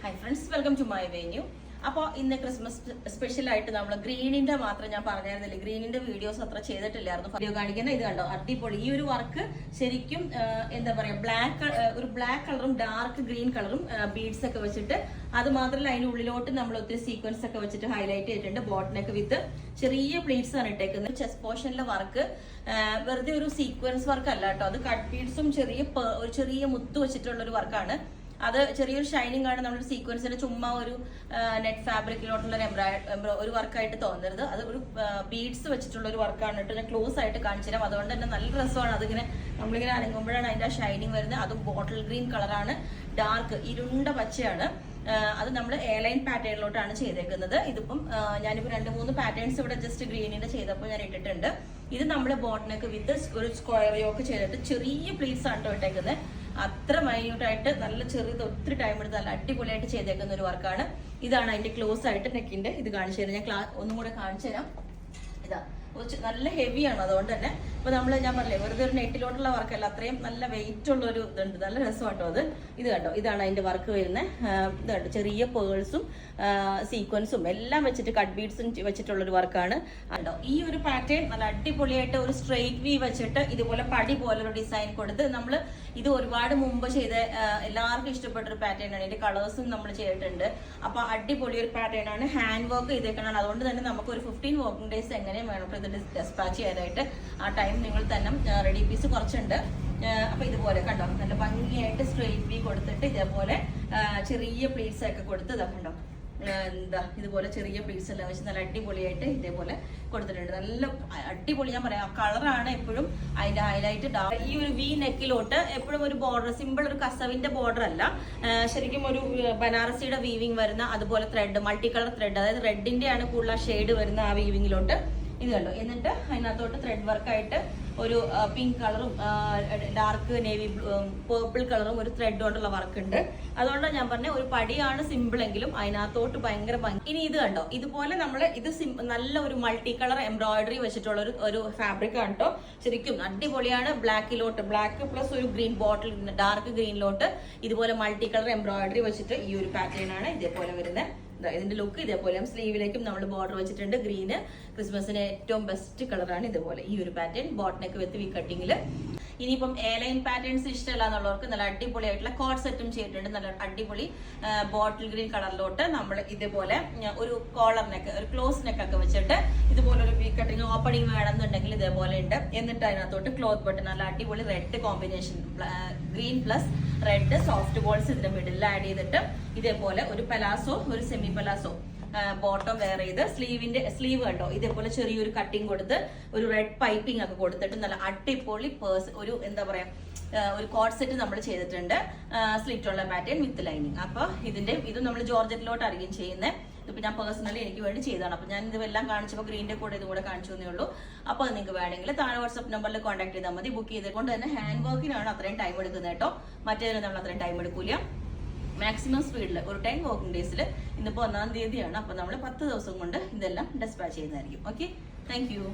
Hi friends, welcome to my venue. അപ്പോൾ ഇന്ന് Christmas സ്പെഷ്യലായിട്ട് നമ്മൾ ഗ്രീനിന്റെ മാത്രം ഞാൻ പറഞ്ഞായിരുന്നില്ല, ഗ്രീനിന്റെ വീഡിയോസ് അത്ര ചെയ്തിട്ടില്ലായിരുന്നു. വീഡിയോ കാണിക്കുന്ന ഇത് കണ്ടോ, അടിപൊളി. ഈ ഒരു വർക്ക് ശരിക്കും എന്താ പറയുക, ഒരു ബ്ലാക്ക് കളറും ഡാർക്ക് ഗ്രീൻ കളറും ബീഡ്സ് ഒക്കെ വെച്ചിട്ട്, അത് മാത്രമല്ല അതിന്റെ ഉള്ളിലോട്ട് നമ്മൾ ഒത്തിരി സീക്വൻസ് ഒക്കെ വെച്ചിട്ട് ഹൈലൈറ്റ് ചെയ്തിട്ടുണ്ട്. ബോട്ടിനൊക്കെ വിത്ത് ചെറിയ പ്ലീറ്റ്സ് ആണ് ഇട്ടേക്കുന്നത്. ചെസ്റ്റ് പോർഷനിലെ വർക്ക് വെറുതെ ഒരു സീക്വൻസ് വർക്ക് അല്ല കേട്ടോ, അത് കട്ട് ബീഡ്സും ഒരു ചെറിയ മുത്ത് വെച്ചിട്ടുള്ള ഒരു വർക്കാണ്. അത് ചെറിയൊരു ഷൈനിങ് ആണ്. നമ്മുടെ സീക്വൻസിന് ചുമ്മാ ഒരു നെറ്റ് ഫാബ്രിക്കിലോട്ടുള്ള ഒരു വർക്കായിട്ട് തോന്നരുത്. അത് ഒരു ബീഡ്സ് വെച്ചിട്ടുള്ള ഒരു വർക്കാണ് കേട്ടോ. ഞാൻ ക്ലോസ് ആയിട്ട് കാണിച്ചു തരാം. അതുകൊണ്ട് തന്നെ നല്ല രസമാണ്. അതിങ്ങനെ നമ്മളിങ്ങനെ അനങ്ങുമ്പോഴാണ് അതിന്റെ ഷൈനിങ് വരുന്നത്. അതും ബോട്ടിൽ ഗ്രീൻ കളറാണ്, ഡാർക്ക് ഇരുണ്ട പച്ചയാണ്. അത് നമ്മൾ എയർലൈൻ പാറ്റേണിലോട്ടാണ് ചെയ്തേക്കുന്നത്. ഇതിപ്പം ഞാനിപ്പോൾ 2-3 പാറ്റേൺസ് ഇവിടെ ജസ്റ്റ് ഗ്രീനിന്റെ ചെയ്തപ്പോൾ ഞാൻ ഇട്ടിട്ടുണ്ട്. ഇത് നമ്മൾ ബോട്ടിനൊക്കെ വിത്ത് ഒരു സ്ക്വയർ യോക്ക് ചെയ്തിട്ട് ചെറിയ പ്ലീറ്റ്സ് ആണ് കേട്ടോ ഇട്ടേക്കുന്നത്. അത്ര മൈന്യൂട്ടായിട്ട് നല്ല ചെറിയത് ഒത്തിരി ടൈം എടുത്ത് നല്ല അടിപൊളിയായിട്ട് ചെയ്തേക്കുന്ന ഒരു വർക്കാണ്. ഇതാണ് അതിന്റെ ക്ലോസ് ആയിട്ട് നെക്കിന്റെ ഇത് കാണിച്ചു തരാം. ഞാൻ ഒന്നും കൂടെ കാണിച്ചു തരാം. ഇതാ നല്ല ഹെവിയാണ്. അതുകൊണ്ട് തന്നെ ഇപ്പൊ ഞാൻ പറഞ്ഞില്ലേ, വെറുതെ ഒരു നെറ്റിലോട്ടുള്ള വർക്കല്ല, അത്രയും നല്ല വെയിറ്റ് ഉള്ള ഒരു ഇതുണ്ട്. നല്ല രസമാട്ടോ അത്. ഇത് കണ്ടോ, ഇതാണ് അതിന്റെ വർക്ക് വരുന്നത്. ഇത് കണ്ടോ, ചെറിയ പേൾസും സീക്വൻസും എല്ലാം വെച്ചിട്ട് കട്ട് ബീഡ്സും വെച്ചിട്ടുള്ള ഒരു വർക്കാണ്. കണ്ടോ, ഈ ഒരു പാറ്റേൺ നല്ല അടിപൊളിയായിട്ട് ഒരു സ്ട്രെയിറ്റ് വി വെച്ചിട്ട് ഇതുപോലെ പടി പോലെ ഒരു ഡിസൈൻ കൊടുത്ത് നമ്മൾ ഇത് ഒരുപാട് മുമ്പ് ചെയ്ത എല്ലാവർക്കും ഇഷ്ടപ്പെട്ട ഒരു പാറ്റേൺ ആണ്. ഇതിന്റെ കളേഴ്സും നമ്മൾ ചെയ്തിട്ടുണ്ട്. അപ്പൊ അടിപൊളി ഒരു പാറ്റേൺ ആണ്. ഹാൻഡ് വർക്ക് ചെയ്തേക്കണം. അതുകൊണ്ട് തന്നെ നമുക്ക് ഒരു 15 വർക്കിംഗ് ഡേയ്സ് എങ്ങനെയും വേണം ഇത് ഡെസ്പാച്ച് ചെയ്യാനായിട്ട്. ആ ടൈം നിങ്ങൾ തന്നെ റെഡി പീസ് കുറച്ചുണ്ട്. അപ്പൊ ഇതുപോലെ കണ്ടോ, നല്ല ഭംഗിയായിട്ട് സ്ട്രെയിറ്റ് വി കൊടുത്തിട്ട് ഇതേപോലെ ചെറിയ പ്ലീറ്റ്സ് ഒക്കെ കൊടുത്ത് കണ്ടോ, ഇതുപോലെ ചെറിയ പ്ലീറ്റ്സ് എല്ലാം വെച്ച് നല്ല അടിപൊളിയായിട്ട് ഇതേപോലെ കൊടുത്തിട്ടുണ്ട്. നല്ല അടിപൊളി. ഞാൻ പറയാം, കളറാണ് എപ്പോഴും അതിന്റെ ഹൈലൈറ്റ്. ഈ ഒരു വി നെക്കിലോട്ട് എപ്പോഴും ഒരു ബോർഡർ, സിമ്പിൾ ഒരു കസവിന്റെ ബോർഡർ അല്ല, ശരിക്കും ഒരു ബനാറസിയുടെ വീവിങ് വരുന്ന അതുപോലെ ത്രെഡ്, മൾട്ടി കളർ ത്രെഡ്, അതായത് റെഡിന്റെ ആണ് കൂടുതൽ ഷെയ്ഡ് വരുന്ന ആ വീവിങ്ങിലോട്ട്. ഇത് കണ്ടോ, എന്നിട്ട് അതിനകത്തോട്ട് ത്രെഡ് വർക്കായിട്ട് ഒരു പിങ്ക് കളറും ഡാർക്ക് നേവി പേർപ്പിൾ കളറും ഒരു ത്രെഡ് കൊണ്ടുള്ള വർക്ക് ഉണ്ട്. അതുകൊണ്ടാണ് ഞാൻ പറഞ്ഞ ഒരു പടിയാണ് സിമ്പിൾ എങ്കിലും അതിനകത്തോട്ട് ഭയങ്കര ഭംഗി. ഇനി ഇത് കണ്ടോ, ഇതുപോലെ നമ്മൾ ഇത് നല്ല ഒരു മൾട്ടി കളർ എംബ്രോയിഡറി വെച്ചിട്ടുള്ള ഒരു ഫാബ്രിക് ആണ് കേട്ടോ. ശരിക്കും അടിപൊളിയാണ്. ബ്ലാക്ക് പ്ലസ് ഒരു ഗ്രീൻ ബോട്ടിൽ, ഡാർക്ക് ഗ്രീനിലോട്ട് ഇതുപോലെ മൾട്ടി കളർ എംബ്രോയിഡറി വെച്ചിട്ട് ഈ ഒരു പാറ്റേൺ ആണ് ഇതേപോലെ വരുന്നത്. ഇതിന്റെ ലുക്ക് ഇതേപോലെ സ്ലീവിലേക്കും നമ്മൾ ബോർഡർ വെച്ചിട്ടുണ്ട്. ഗ്രീന് ക്രിസ്മസിന് ഏറ്റവും ബെസ്റ്റ് കളറാണ്. ഇതുപോലെ ഈ ഒരു പാറ്റേൺ ബോട്ടിനൊക്കെ വിത്ത് വി കട്ടിങ്ങിൽ. ഇനിയിപ്പം എയർലൈൻ പാറ്റേൺസ് ഇഷ്ടമല്ല എന്നുള്ളവർക്ക് നല്ല അടിപൊളിയായിട്ടുള്ള കോഡ് സെറ്റും ചെയ്തിട്ടുണ്ട്. നല്ല അടിപൊളി ബോട്ടിൽ ഗ്രീൻ കളറിലോട്ട് നമ്മൾ ഇതുപോലെ ഒരു കോളർ നെക്ക്, ഒരു ക്ലോസ് നെക്ക് ഒക്കെ വെച്ചിട്ട് ഇതുപോലെ ഒരു വി കട്ടിങ് ഓപ്പണിങ് വേണമെന്നുണ്ടെങ്കിൽ ഇതേപോലെ ഉണ്ട്. എന്നിട്ട് അതിനകത്തോട്ട് ക്ലോത്ത് ബട്ടൺ, നല്ല അടിപൊളി red combination, green plus red soft balls ഇതിന്റെ മിഡിൽ ആഡ് ചെയ്തിട്ട് ഇതേപോലെ ഒരു പലാസോ, ഒരു സെമി പലാസോ ബോട്ടം വെയർ ചെയ്ത് സ്ലീവ് കണ്ടോ ഇതേപോലെ ചെറിയൊരു കട്ടിങ് കൊടുത്ത് ഒരു റെഡ് പൈപ്പിംഗ് ഒക്കെ കൊടുത്തിട്ട് നല്ല അടിപൊളി ഒരു എന്താ പറയാ ഒരു കോഡ് സെറ്റ് നമ്മൾ ചെയ്തിട്ടുണ്ട്. സ്ലിറ്റ് ഉള്ള പാറ്റേൺ വിത്ത് ലൈനിങ്. അപ്പൊ ഇത് നമ്മൾ ജോർജറ്റിലോട്ട് അറിയും ചെയ്യുന്നത്. ഇതിപ്പോ ഞാൻ പേഴ്സണലി എനിക്ക് വേണ്ടി ചെയ്തതാണ്. അപ്പൊ ഞാൻ ഇതെല്ലാം കാണിച്ചപ്പോൾ ഗ്രീനിന്റെ കൂടെ ഇതും കൂടെ കാണിച്ചു തന്നേ ഉള്ളൂ. അപ്പൊ അത് നിങ്ങൾക്ക് വേണമെങ്കിൽ താഴെ വാട്സ്ആപ്പ് നമ്പറിൽ കോൺടാക്ട് ചെയ്താൽ മതി. ബുക്ക് ചെയ്തുകൊണ്ട് തന്നെ ഹാൻഡ് വർക്കിനാണ് അത്രയും ടൈം എടുക്കുന്നത് കേട്ടോ. മറ്റേതിന് നമ്മൾ അത്രയും ടൈം എടുക്കൂല. മാക്സിമം സ്പീഡിൽ ഒരു 10 വർക്കിംഗ് ഡേയ്സിൽ, ഇന്നിപ്പോൾ 1-ാം തീയതിയാണ്. അപ്പൊ നമ്മൾ 10 ദിവസം കൊണ്ട് ഇതെല്ലാം ഡെസ്പാച്ച് ചെയ്യുന്നതായിരിക്കും. Okay, thank you.